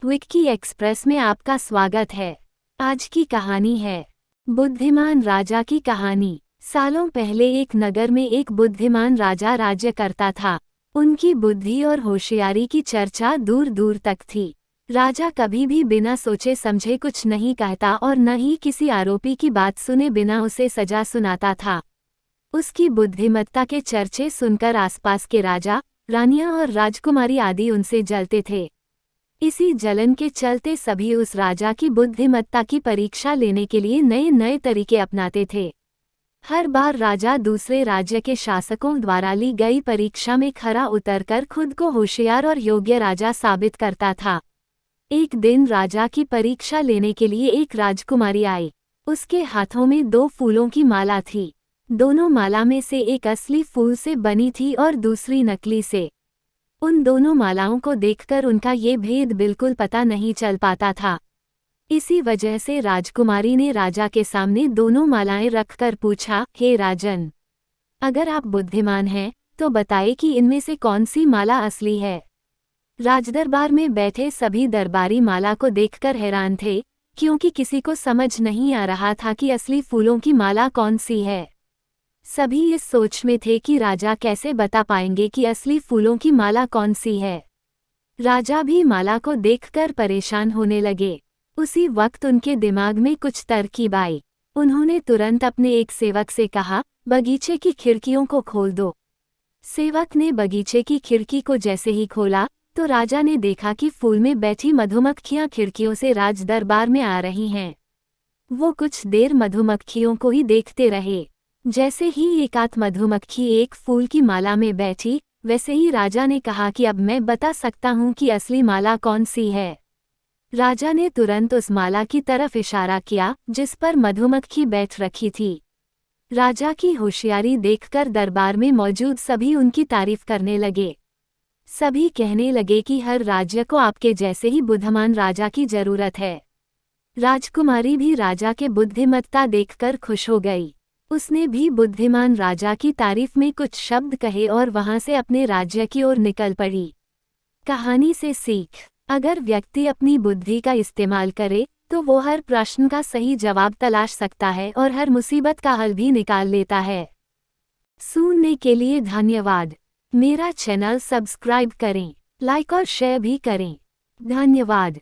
Vicky express में आपका स्वागत है। आज की कहानी है बुद्धिमान राजा की कहानी। सालों पहले एक नगर में एक बुद्धिमान राजा राज्य करता था। उनकी बुद्धि और होशियारी की चर्चा दूर दूर तक थी। राजा कभी भी बिना सोचे समझे कुछ नहीं कहता और न ही किसी आरोपी की बात सुने बिना उसे सजा सुनाता था। उसकी बुद्धिमत्ता के चर्चे सुनकर आसपास के राजा, रानियां और राजकुमारी आदि उनसे जलते थे। इसी जलन के चलते सभी उस राजा की बुद्धिमत्ता की परीक्षा लेने के लिए नए नए तरीके अपनाते थे। हर बार राजा दूसरे राज्य के शासकों द्वारा ली गई परीक्षा में खरा उतरकर खुद को होशियार और योग्य राजा साबित करता था। एक दिन राजा की परीक्षा लेने के लिए एक राजकुमारी आई। उसके हाथों में 2 फूलों की माला थी। दोनों माला में से एक असली फूल से बनी थी और दूसरी नकली से। उन दोनों मालाओं को देखकर उनका ये भेद बिल्कुल पता नहीं चल पाता था। इसी वजह से राजकुमारी ने राजा के सामने दोनों मालाएं रखकर पूछा, हे राजन, अगर आप बुद्धिमान हैं तो बताइए कि इनमें से कौन सी माला असली है। राजदरबार में बैठे सभी दरबारी माला को देखकर हैरान थे, क्योंकि किसी को समझ नहीं आ रहा था कि असली फूलों की माला कौन सी है। सभी इस सोच में थे कि राजा कैसे बता पाएंगे कि असली फूलों की माला कौन सी है। राजा भी माला को देखकर परेशान होने लगे। उसी वक्त उनके दिमाग में कुछ तरकीब आई। उन्होंने तुरंत अपने एक सेवक से कहा, बगीचे की खिड़कियों को खोल दो। सेवक ने बगीचे की खिड़की को जैसे ही खोला तो राजा ने देखा कि फूल में बैठी मधुमक्खियां खिड़कियों से राजदरबार में आ रही हैं। वो कुछ देर मधुमक्खियों को ही देखते रहे। जैसे ही एकाध मधुमक्खी एक फूल की माला में बैठी, वैसे ही राजा ने कहा कि अब मैं बता सकता हूँ कि असली माला कौन सी है। राजा ने तुरंत उस माला की तरफ इशारा किया जिस पर मधुमक्खी बैठ रखी थी। राजा की होशियारी देखकर दरबार में मौजूद सभी उनकी तारीफ करने लगे। सभी कहने लगे कि हर राज्य को आपके जैसे ही बुद्धिमान राजा की जरूरत है। राजकुमारी भी राजा के बुद्धिमत्ता देखकर खुश हो गई। उसने भी बुद्धिमान राजा की तारीफ में कुछ शब्द कहे और वहां से अपने राज्य की ओर निकल पड़ी। कहानी से सीख, अगर व्यक्ति अपनी बुद्धि का इस्तेमाल करे तो वो हर प्रश्न का सही जवाब तलाश सकता है और हर मुसीबत का हल भी निकाल लेता है। सुनने के लिए धन्यवाद। मेरा चैनल सब्सक्राइब करें, लाइक और शेयर भी करें। धन्यवाद।